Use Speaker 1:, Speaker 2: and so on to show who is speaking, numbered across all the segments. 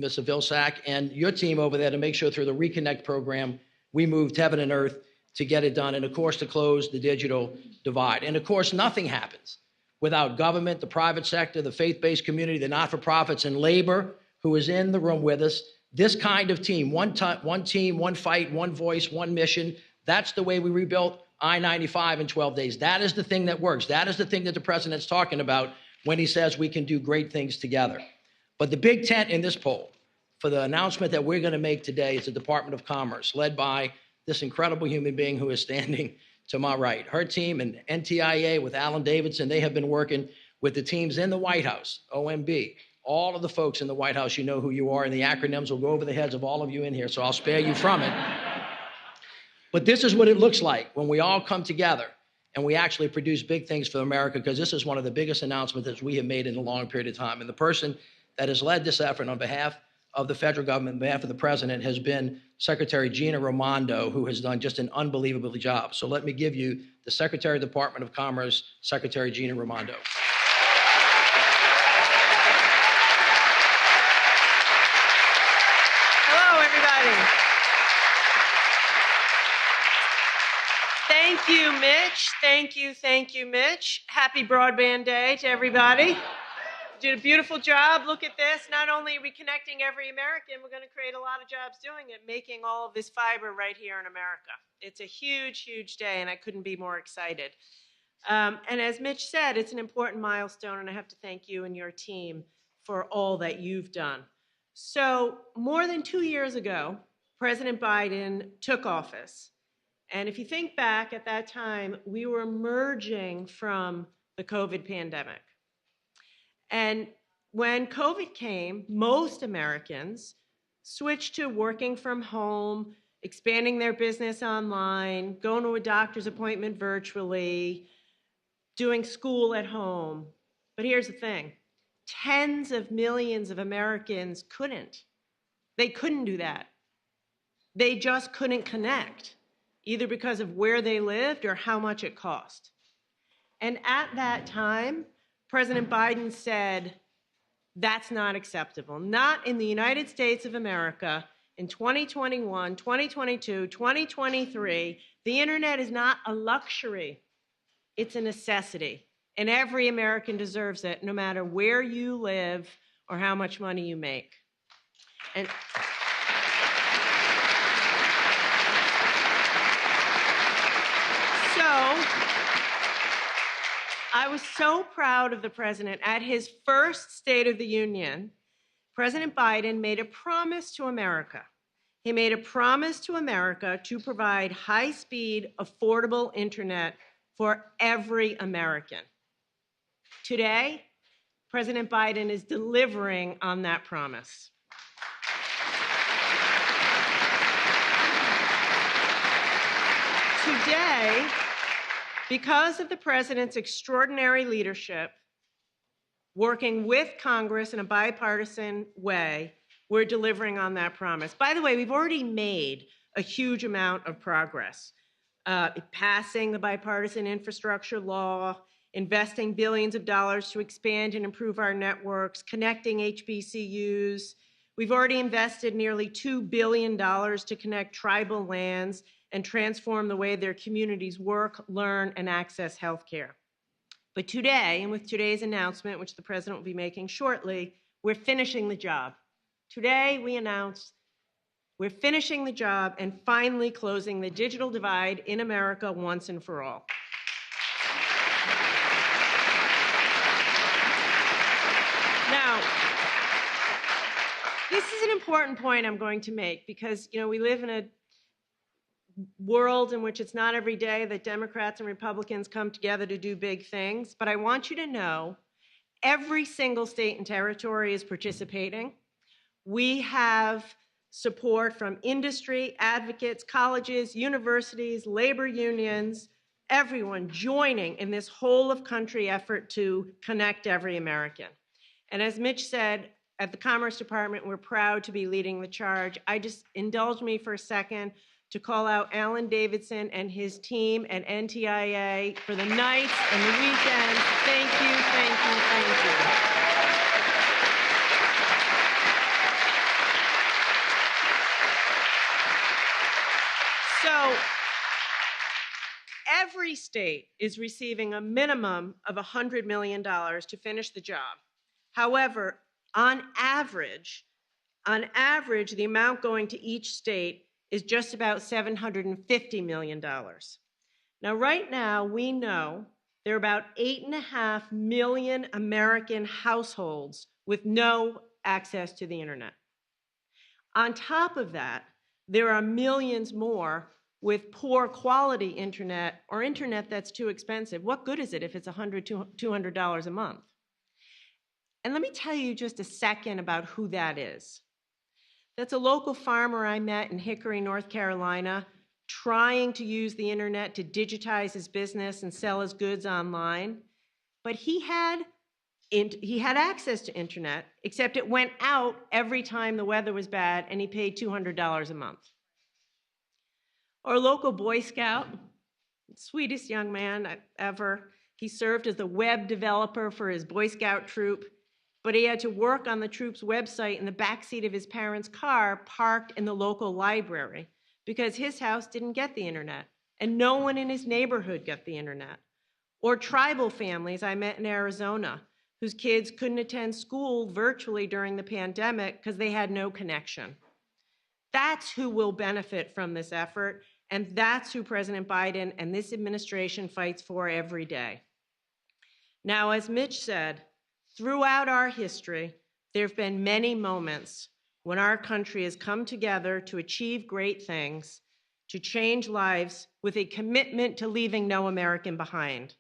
Speaker 1: Mr. Vilsack, and your team over there to make sure through the Reconnect program, we moved heaven and earth to get it done. And of course, to close the digital divide. And of course, nothing happens without government, the private sector, the faith-based community, the not-for-profits, and labor, who is in the room with us. This kind of team, one team, one fight, one voice, one mission. That's the way we rebuilt I-95 in 12 days. That is the thing that works. That is the thing that the president's talking about when he says we can do great things together. But the big tent in this poll for the announcement that we're going to make today is the Department of Commerce, led by this incredible human being who is standing to my right. Her team and NTIA with Alan Davidson, they have been working with the teams in the White House, OMB, all of the folks in the White House, you know who you are, and the acronyms will go over the heads of all of you in here, so I'll spare you from it. But this is what it looks like when we all come together and we actually produce big things for America, because this is one of the biggest announcements that we have made in a long period of time. And the person that has led this effort on behalf of the federal government, on behalf of the president, has been Secretary Gina Raimondo, who has done just an unbelievable job. So let me give you the Secretary of the Department of Commerce, Secretary Gina Raimondo.
Speaker 2: Hello, everybody. Thank you, Mitch. Thank you, Mitch. Happy Broadband Day to everybody. Did a beautiful job. Look at this. Not only are we connecting every American, we're going to create a lot of jobs doing it, making all of this fiber right here in America. It's a huge, huge day, and I couldn't be more excited. And as Mitch said, it's an important milestone, and I have to thank you and your team for all that you've done. So more than 2 years ago, President Biden took office. And if you think back at that time, we were emerging from the COVID pandemic. And when COVID came, most Americans switched to working from home, expanding their business online, going to a doctor's appointment virtually, doing school at home. But here's the thing. Tens of millions of Americans couldn't. They couldn't do that. They just couldn't connect, either because of where they lived or how much it cost. And at that time, President Biden said, that's not acceptable. Not in the United States of America in 2021, 2022, 2023. The internet is not a luxury. It's a necessity. And every American deserves it, no matter where you live or how much money you make. And so, I was so proud of the president. At his first State of the Union, President Biden made a promise to America. He made a promise to America to provide high-speed, affordable internet for every American. Today, President Biden is delivering on that promise. Today, because of the president's extraordinary leadership, working with Congress in a bipartisan way, we're delivering on that promise. By the way, we've already made a huge amount of progress. Passing the bipartisan infrastructure law, investing billions of dollars to expand and improve our networks, connecting HBCUs. We've already invested nearly $2 billion to connect tribal lands and transform the way their communities work, learn, and access health care. But today, and with today's announcement, which the president will be making shortly, we're finishing the job. Today, we announced we're finishing the job and finally closing the digital divide in America once and for all. Now, this is an important point I'm going to make because, we live in a world in which it's not every day that Democrats and Republicans come together to do big things. But I want you to know every single state and territory is participating. We have support from industry, advocates, colleges, universities, labor unions, everyone joining in this whole of country effort to connect every American. And as Mitch said, at the Commerce Department, we're proud to be leading the charge. Indulge me for a second to call out Alan Davidson and his team at NTIA for the nights and the weekends. Thank you, thank you, thank you. every state is receiving a minimum of $100 million to finish the job. However, on average, the amount going to each state is just about $750 million. Now, right now, we know there are about 8.5 million American households with no access to the internet. On top of that, there are millions more with poor quality internet or internet that's too expensive. What good is it if it's $100, $200 a month? And let me tell you just a second about who that is. That's a local farmer I met in Hickory, North Carolina, trying to use the internet to digitize his business and sell his goods online. But he had access to internet, except it went out every time the weather was bad, and he paid $200 a month. Or a local Boy Scout, sweetest young man ever. He served as a web developer for his Boy Scout troop, but he had to work on the troop's website in the backseat of his parents' car parked in the local library because his house didn't get the internet, and no one in his neighborhood got the internet. Or tribal families I met in Arizona, whose kids couldn't attend school virtually during the pandemic because they had no connection. That's who will benefit from this effort, and that's who President Biden and this administration fights for every day. Now, as Mitch said, throughout our history, there have been many moments when our country has come together to achieve great things, to change lives with a commitment to leaving no American behind,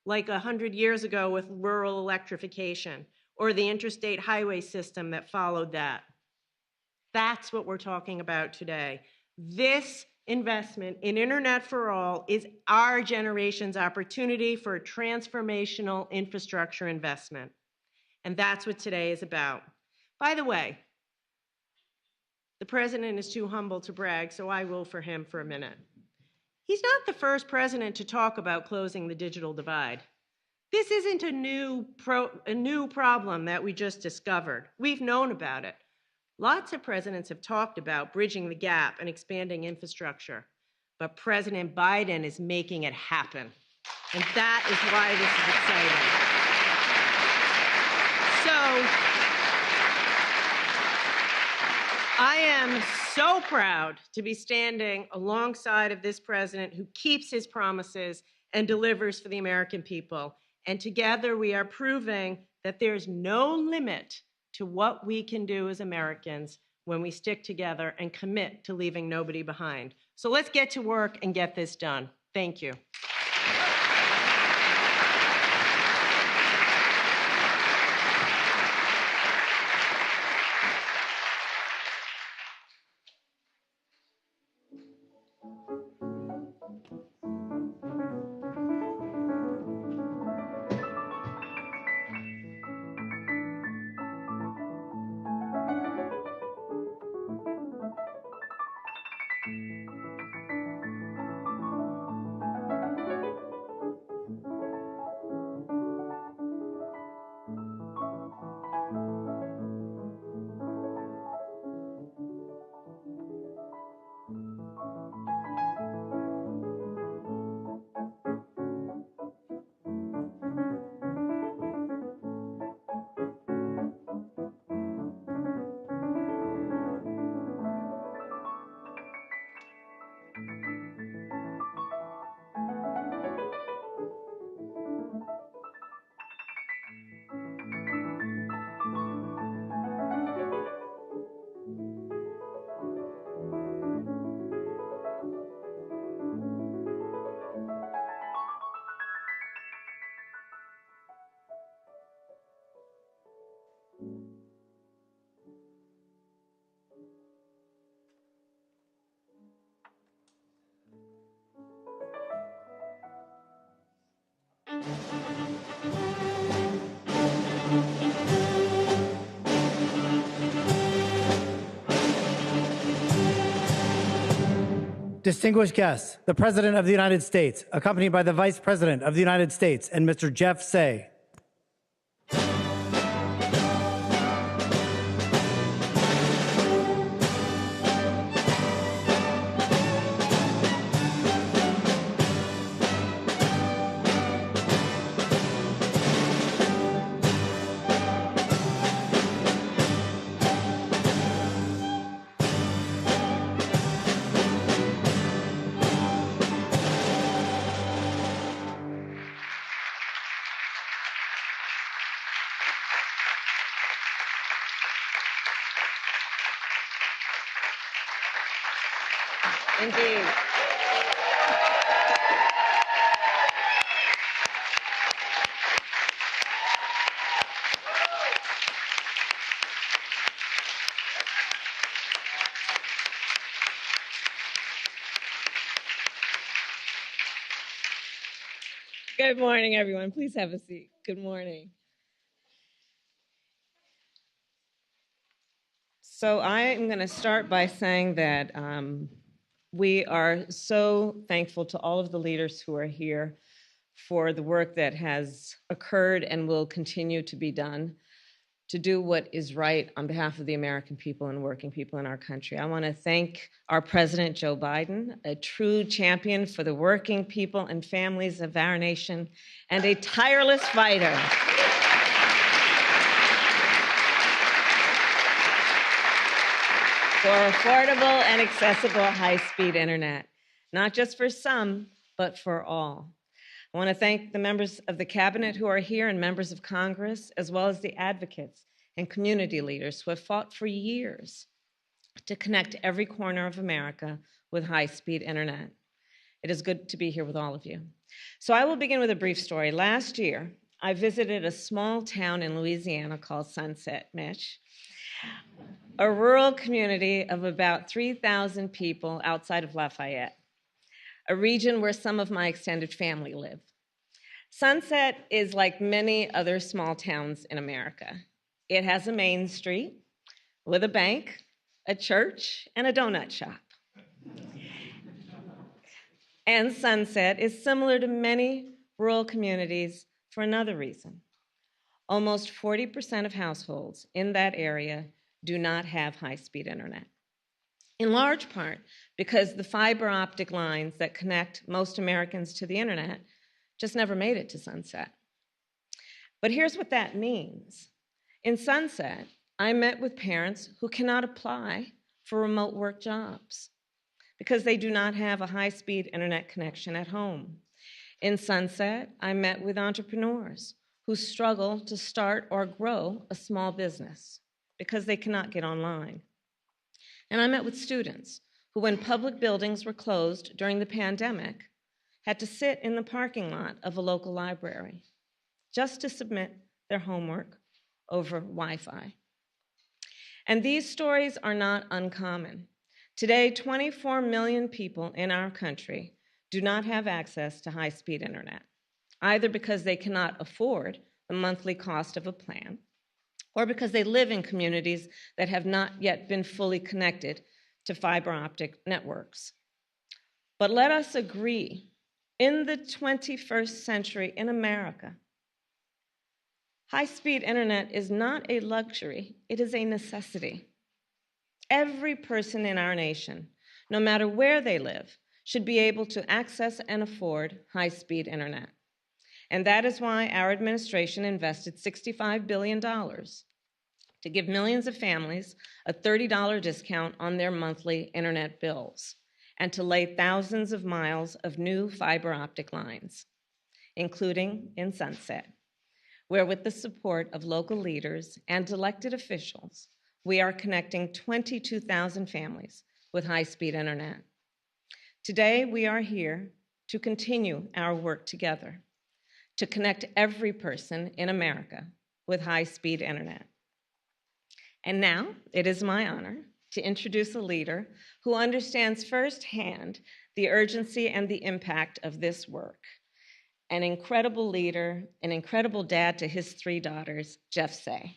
Speaker 2: like 100 years ago with rural electrification, or the interstate highway system that followed that. That's what we're talking about today. This investment in Internet for All is our generation's opportunity for a transformational infrastructure investment. And that's what today is about. By the way, the president is too humble to brag, so I will for him for a minute. He's not the first president to talk about closing the digital divide. This isn't a new problem that we just discovered. We've known about it. Lots of presidents have talked about bridging the gap and expanding infrastructure, but President Biden is making it happen. And that is why this is exciting. So, I am so proud to be standing alongside of this president who keeps his promises and delivers for the American people. And together we are proving that there's no limit to what we can do as Americans when we stick together and commit to leaving nobody behind. So let's get to work and get this done. Thank you.
Speaker 3: Distinguished guests, the President of the United States, accompanied by the Vice President of the United States and Mr. Jeff Say.
Speaker 2: Indeed.
Speaker 4: Good morning, everyone. Please have a seat. Good morning. So I am going to start by saying that we are so thankful to all of the leaders who are here for the work that has occurred and will continue to be done to do what is right on behalf of the American people and working people in our country. I want to thank our President, Joe Biden, a true champion for the working people and families of our nation, and a tireless fighter for affordable and accessible high-speed internet, not just for some, but for all. I want to thank the members of the cabinet who are here and members of Congress, as well as the advocates and community leaders who have fought for years to connect every corner of America with high-speed internet. It is good to be here with all of you. So I will begin with a brief story. Last year, I visited a small town in Louisiana called Sunset, Mitch, a rural community of about 3,000 people outside of Lafayette, a region where some of my extended family live. Sunset is like many other small towns in America. It has a main street with a bank, a church, and a donut shop. And Sunset is similar to many rural communities for another reason. Almost 40% of households in that area do not have high-speed internet, in large part because the fiber optic lines that connect most Americans to the internet just never made it to Sunset. But here's what that means. In Sunset, I met with parents who cannot apply for remote work jobs because they do not have a high-speed internet connection at home. In Sunset, I met with entrepreneurs who struggle to start or grow a small business because they cannot get online. And I met with students who, when public buildings were closed during the pandemic, had to sit in the parking lot of a local library just to submit their homework over Wi-Fi. And these stories are not uncommon. Today, 24 million people in our country do not have access to high-speed internet, either because they cannot afford the monthly cost of a plan, or because they live in communities that have not yet been fully connected to fiber optic networks. But let us agree, in the 21st century in America, high-speed internet is not a luxury, it is a necessity. Every person in our nation, no matter where they live, should be able to access and afford high-speed internet. And that is why our administration invested $65 billion to give millions of families a $30 discount on their monthly internet bills, and to lay thousands of miles of new fiber optic lines, including in Sunset, where with the support of local leaders and elected officials, we are connecting 22,000 families with high-speed internet. Today, we are here to continue our work together, to connect every person in America with high-speed internet. And now, it is my honor to introduce a leader who understands firsthand the urgency and the impact of this work. An incredible leader, an incredible dad to his 3 daughters, Jeff Say.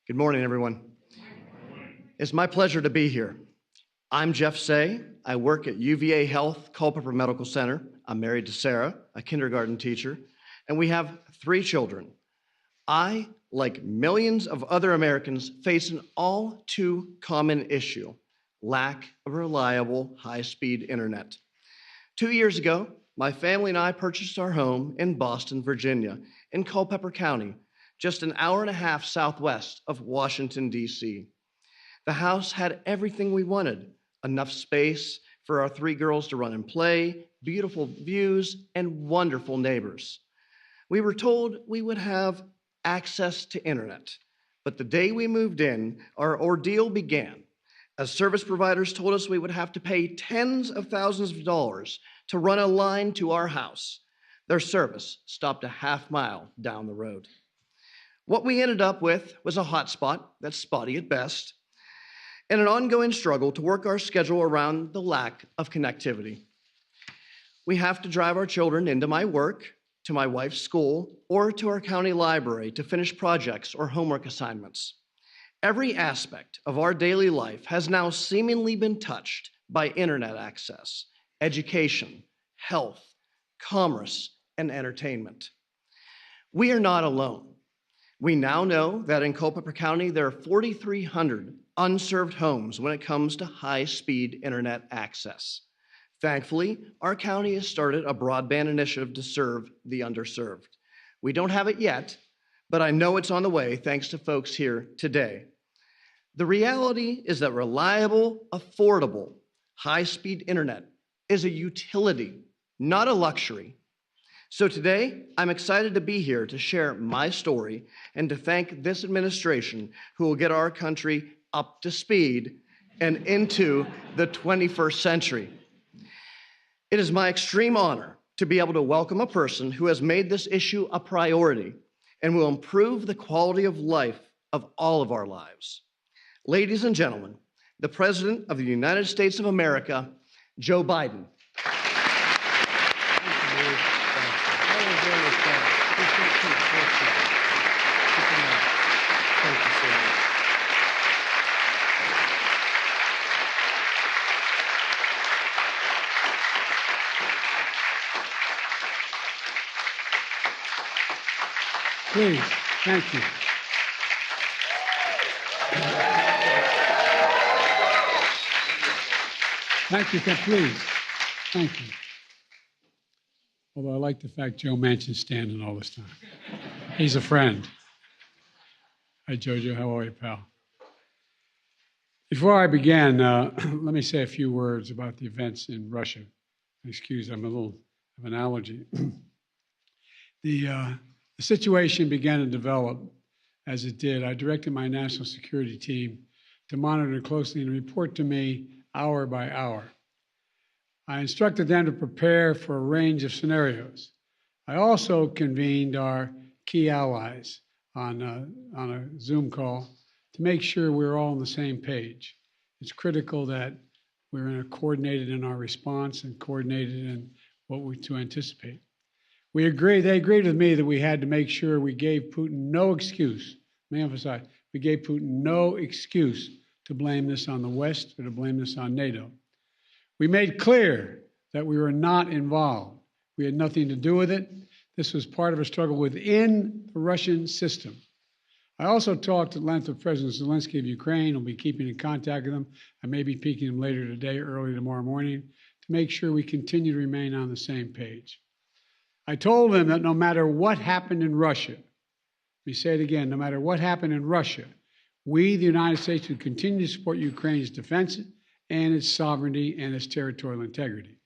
Speaker 5: Good morning, everyone. It's my pleasure to be here. I'm Jeff Say. I work at UVA Health Culpeper Medical Center. I'm married to Sarah, a kindergarten teacher, and we have 3 children. I, like millions of other Americans, face an all too common issue: lack of reliable high-speed internet. 2 years ago, my family and I purchased our home in Boston, Virginia, in Culpeper County, just an hour and a half southwest of Washington, D.C. The house had everything we wanted: enough space for our 3 girls to run and play, beautiful views, and wonderful neighbors. We were told we would have access to internet, but the day we moved in, our ordeal began, as service providers told us we would have to pay tens of thousands of dollars to run a line to our house. Their service stopped a half-mile down the road. What we ended up with was a hotspot that's spotty at best, and an ongoing struggle to work our schedule around the lack of connectivity. We have to drive our children into my work, to my wife's school, or to our county library to finish projects or homework assignments. Every aspect of our daily life has now seemingly been touched by internet access, education, health, commerce, and entertainment. We are not alone. We now know that in Culpeper County, there are 4,300 unserved homes when it comes to high-speed internet access. Thankfully, our county has started a broadband initiative to serve the underserved. We don't have it yet, but I know it's on the way thanks to folks here today. The reality is that reliable, affordable, high-speed internet is a utility, not a luxury. So today, I'm excited to be here to share my story and to thank this administration who will get our country up to speed and into the 21st century. It is my extreme honor to be able to welcome a person who has made this issue a priority and will improve the quality of life of all of our lives. Ladies and gentlemen, the President of the United States of America, Joe Biden.
Speaker 6: Please, thank you. Thank you, please. Thank you. Although I like the fact Joe Manchin's standing all this time. He's a friend. Hi, Jojo. How are you, pal? Before I begin, let me say a few words about the events in Russia. Excuse, I'm a little of an allergy. The situation began to develop as it did. I directed my national security team to monitor closely and report to me hour by hour. I instructed them to prepare for a range of scenarios. I also convened our key allies on a Zoom call to make sure we're all on the same page. It's critical that we're coordinated in our response and coordinated in what we to anticipate. They agreed with me that we had to make sure we gave Putin no excuse. Let me emphasize, we gave Putin no excuse to blame this on the West or to blame this on NATO. We made clear that we were not involved. We had nothing to do with it. This was part of a struggle within the Russian system. I also talked at length with President Zelensky of Ukraine. I'll be keeping in contact with him. I may be peeking him later today, early tomorrow morning, to make sure we continue to remain on the same page. I told him that no matter what happened in Russia, let me say it again, no matter what happened in Russia, we, the United States, would continue to support Ukraine's defense and its sovereignty and its territorial integrity.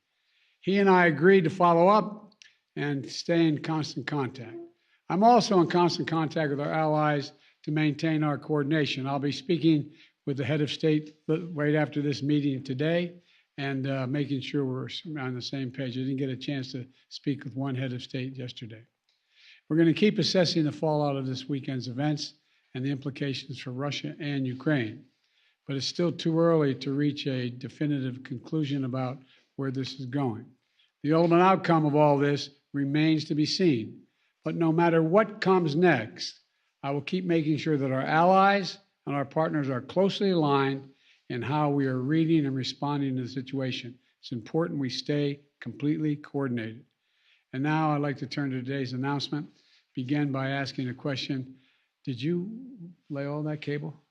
Speaker 6: He and I agreed to follow up and stay in constant contact. I'm also in constant contact with our allies to maintain our coordination. I'll be speaking with the head of state right after this meeting today and making sure we're on the same page. I didn't get a chance to speak with one head of state yesterday. We're going to keep assessing the fallout of this weekend's events and the implications for Russia and Ukraine. But it's still too early to reach a definitive conclusion about where this is going. The ultimate outcome of all this remains to be seen. But no matter what comes next, I will keep making sure that our allies and our partners are closely aligned in how we are reading and responding to the situation. It's important we stay completely coordinated. And now I'd like to turn to today's announcement. Begin by asking a question. Did you lay all that cable?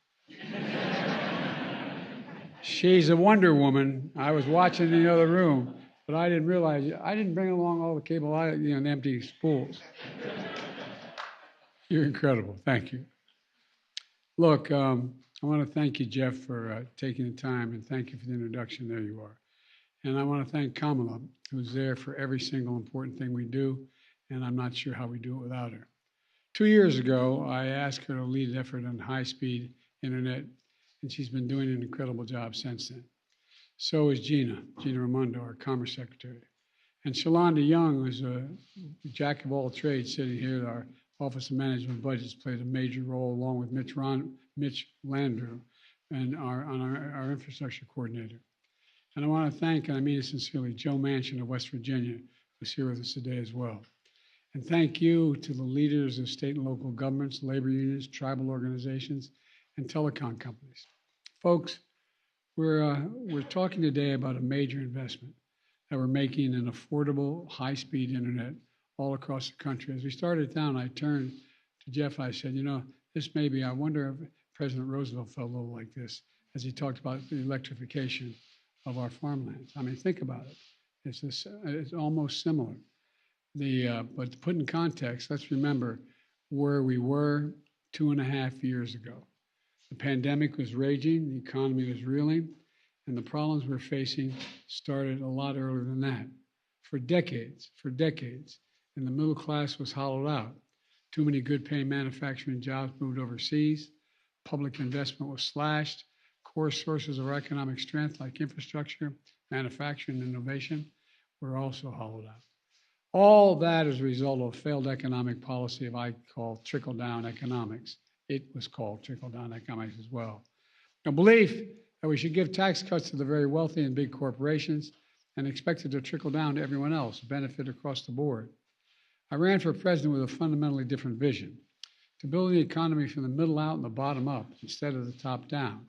Speaker 6: She's a Wonder Woman. I was watching in the other room, but I didn't realize, I didn't bring along all the cable, and empty spools. You're incredible. Thank you. Look, I want to thank you, Jeff, for taking the time, and thank you for the introduction. There you are. And I want to thank Kamala, who's there for every single important thing we do, and I'm not sure how we do it without her. 2 years ago, I asked her to lead an effort on high-speed internet, and she's been doing an incredible job since then. So is Gina Raimondo, our Commerce Secretary. And Shalonda Young, who's a jack of all trades, sitting here at our Office of Management Budgets, played a major role along with Mitch Landrieu and our infrastructure coordinator. And I want to thank, and I mean it sincerely, Joe Manchin of West Virginia, who's here with us today as well. And thank you to the leaders of state and local governments, labor unions, tribal organizations, and telecom companies. Folks, we're talking today about a major investment that we're making in affordable, high-speed internet all across the country. As we started down, I turned to Jeff. I said, this may be, I wonder if President Roosevelt felt a little like this as he talked about the electrification of our farmlands. I mean, think about it. It's almost similar. But to put in context, let's remember where we were 2.5 years ago. The pandemic was raging, the economy was reeling, and the problems we're facing started a lot earlier than that. For decades, and the middle class was hollowed out. Too many good-paying manufacturing jobs moved overseas. Public investment was slashed. Core sources of economic strength like infrastructure, manufacturing, and innovation were also hollowed out. All that is a result of failed economic policy of I call trickle-down economics. It was called trickle-down economics as well. A belief that we should give tax cuts to the very wealthy and big corporations and expect it to trickle down to everyone else, benefit across the board. I ran for president with a fundamentally different vision, to build the economy from the middle out and the bottom up instead of the top down,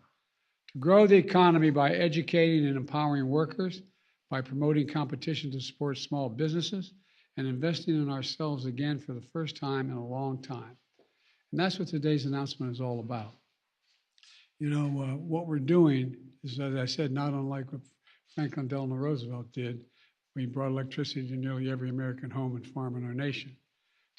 Speaker 6: to grow the economy by educating and empowering workers, by promoting competition to support small businesses, and investing in ourselves again for the first time in a long time. And that's what today's announcement is all about. What we're doing is, as I said, not unlike what Franklin Delano Roosevelt did. We brought electricity to nearly every American home and farm in our nation.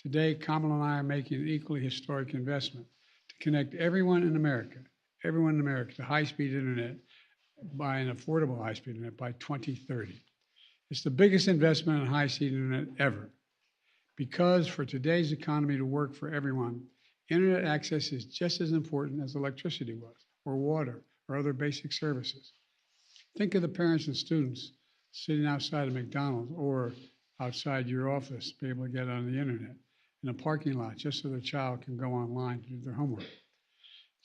Speaker 6: Today, Kamala and I are making an equally historic investment to connect everyone in America to high-speed internet by an affordable high-speed internet by 2030. It's the biggest investment in high-speed internet ever, because for today's economy to work for everyone, internet access is just as important as electricity was, or water, or other basic services. Think of the parents and students sitting outside of McDonald's or outside your office, be able to get on the internet in a parking lot just so their child can go online to do their homework.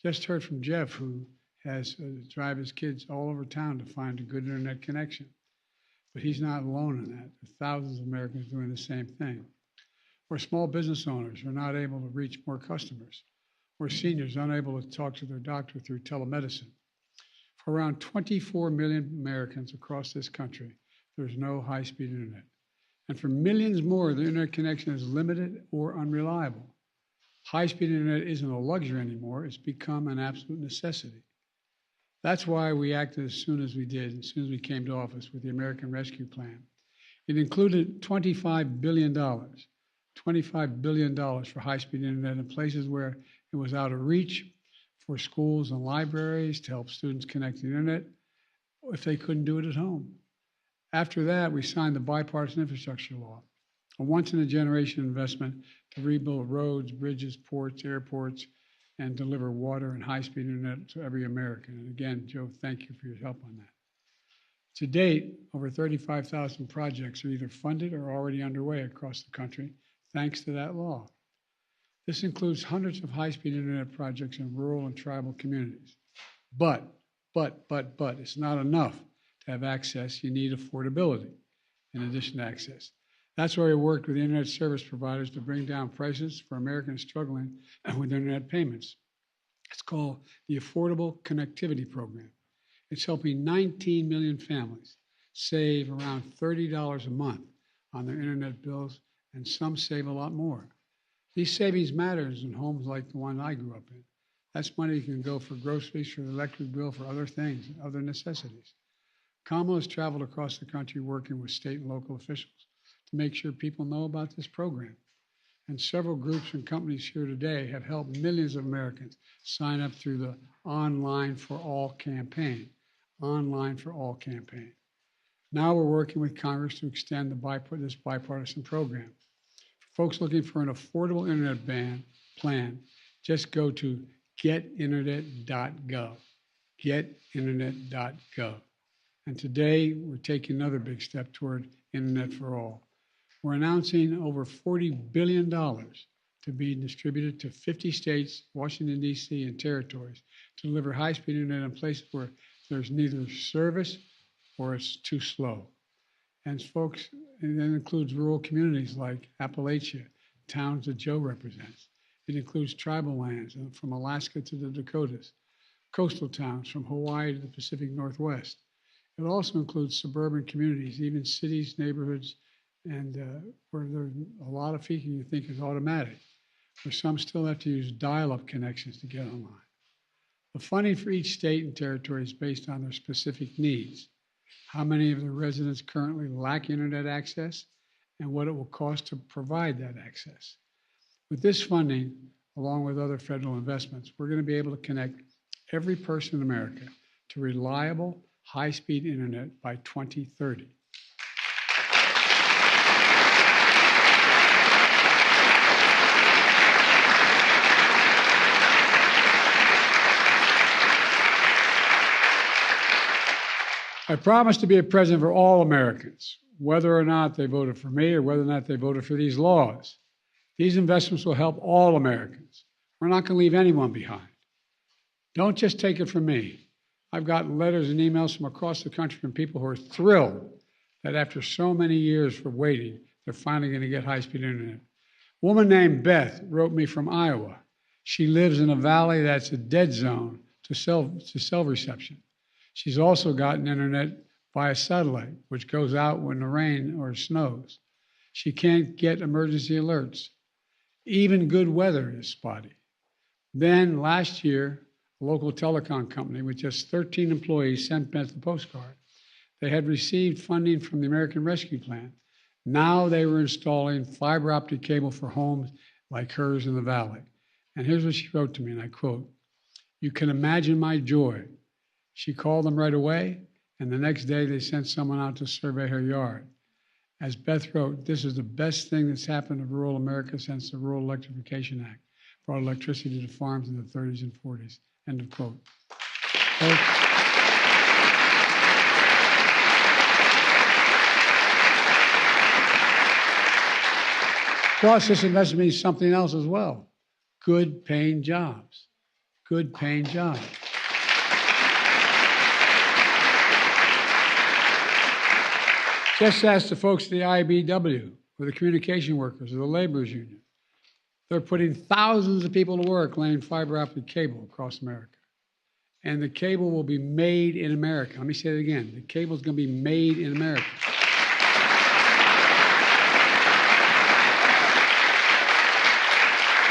Speaker 6: Just heard from Jeff, who has to drive his kids all over town to find a good internet connection. But he's not alone in that. There's thousands of Americans doing the same thing. Or small business owners are not able to reach more customers. Or seniors unable to talk to their doctor through telemedicine. For around 24 million Americans across this country, there's no high-speed internet. And for millions more, the internet connection is limited or unreliable. High-speed internet isn't a luxury anymore. It's become an absolute necessity. That's why we acted as soon as we did, as soon as we came to office with the American Rescue Plan. It included $25 billion for high-speed internet in places where it was out of reach, for schools and libraries to help students connect to the internet if they couldn't do it at home. After that, we signed the bipartisan infrastructure law, a once-in-a-generation investment to rebuild roads, bridges, ports, airports, and deliver water and high-speed internet to every American. And again, Joe, thank you for your help on that. To date, over 35,000 projects are either funded or already underway across the country, thanks to that law. This includes hundreds of high-speed internet projects in rural and tribal communities. But, it's not enough to have access. You need affordability in addition to access. That's why we worked with internet service providers to bring down prices for Americans struggling with internet payments. It's called the Affordable Connectivity Program. It's helping 19 million families save around $30 a month on their internet bills, and some save a lot more. These savings matters in homes like the one I grew up in. That's money you can go for groceries, for the electric bill, for other things, other necessities. Kamala has traveled across the country working with state and local officials to make sure people know about this program. And several groups and companies here today have helped millions of Americans sign up through the Online for All campaign. Online for All campaign. Now we're working with Congress to extend this bipartisan program. For folks looking for an affordable internet plan, just go to getinternet.gov. Getinternet.gov. And today we're taking another big step toward Internet for All. We're announcing over $40 billion to be distributed to 50 states, Washington, D.C., and territories to deliver high-speed internet in places where there's neither service or it's too slow. And folks, and that includes rural communities like Appalachia, towns that Joe represents. It includes tribal lands from Alaska to the Dakotas, coastal towns from Hawaii to the Pacific Northwest. It also includes suburban communities, even cities, neighborhoods, and where there's a lot of feeding you think is automatic, where some still have to use dial-up connections to get online. The funding for each state and territory is based on their specific needs, how many of the residents currently lack internet access, and what it will cost to provide that access. With this funding, along with other federal investments, we're going to be able to connect every person in America to reliable, high-speed internet by 2030. I promise to be a president for all Americans, whether or not they voted for me or whether or not they voted for these laws. These investments will help all Americans. We're not going to leave anyone behind. Don't just take it from me. I've gotten letters and emails from across the country from people who are thrilled that after so many years of waiting, they're finally going to get high-speed internet. A woman named Beth wrote me from Iowa. She lives in a valley that's a dead zone to cell reception. She's also gotten internet via satellite, which goes out when the rain or snows. She can't get emergency alerts. Even good weather is spotty. Then last year, a local telecom company with just 13 employees sent Beth a postcard. They had received funding from the American Rescue Plan. Now they were installing fiber optic cable for homes like hers in the valley. And here's what she wrote to me, and I quote, "You can imagine my joy." She called them right away, and the next day they sent someone out to survey her yard. As Beth wrote, "This is the best thing that's happened to rural America since the Rural Electrification Act brought electricity to farms in the 30s and 40s. End of quote. Plus, this investment means something else as well. Good paying jobs. Good paying jobs. Just ask the folks at the IBW, or the communication workers, or the laborers union. They're putting thousands of people to work laying fiber optic cable across America. And the cable will be made in America. Let me say it again. The cable is going to be made in America.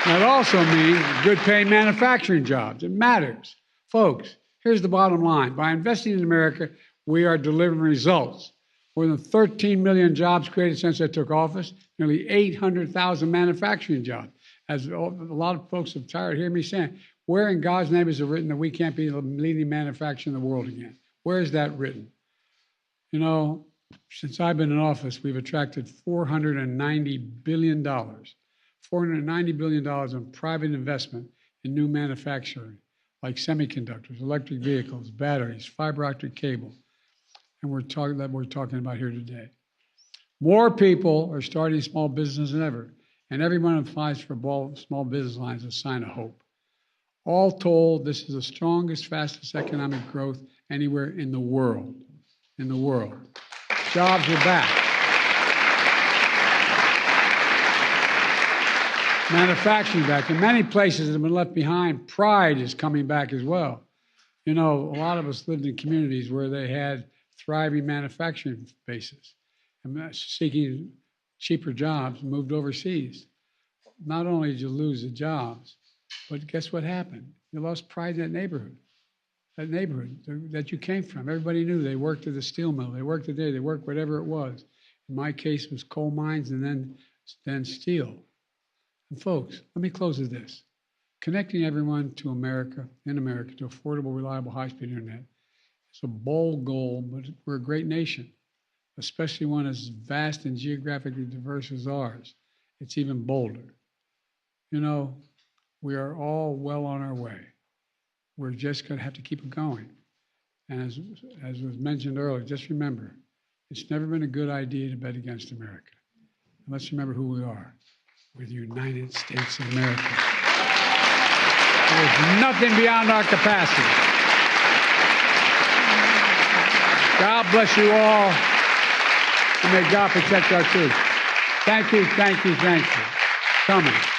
Speaker 6: That also means good paying manufacturing jobs. It matters. Folks, here's the bottom line. By investing in America, we are delivering results. More than 13 million jobs created since I took office, nearly 800,000 manufacturing jobs. As a lot of folks have tired of hearing me saying, where in God's name is it written that we can't be the leading manufacturer in the world again? Where is that written? You know, since I've been in office, we've attracted $490 billion. $490 billion in private investment in new manufacturing, like semiconductors, electric vehicles, batteries, fiber optic cable. And we're talking about here today. More people are starting small business than ever, and everyone who applies for small business lines is a sign of hope. All told, this is the strongest, fastest economic growth anywhere in the world. In the world. Jobs are back. Manufacturing back. In many places that have been left behind, pride is coming back as well. You know, a lot of us lived in communities where they had thriving manufacturing bases and seeking cheaper jobs moved overseas. Not only did you lose the jobs, but guess what happened? You lost pride in that neighborhood that you came from. Everybody knew they worked at the steel mill, they worked today, they worked whatever it was. In my case, it was coal mines and then steel. And folks, let me close with this. Connecting everyone to America, in America, to affordable, reliable, high-speed internet is a bold goal, but we're a great nation, especially one as vast and geographically diverse as ours. It's even bolder. You know, we are all well on our way. We're just going to have to keep it going. And as was mentioned earlier, just remember, it's never been a good idea to bet against America. And let's remember who we are. We're the United States of America. There's nothing beyond our capacity. God bless you all. And may God protect our troops. Thank you, thank you, thank you. Coming.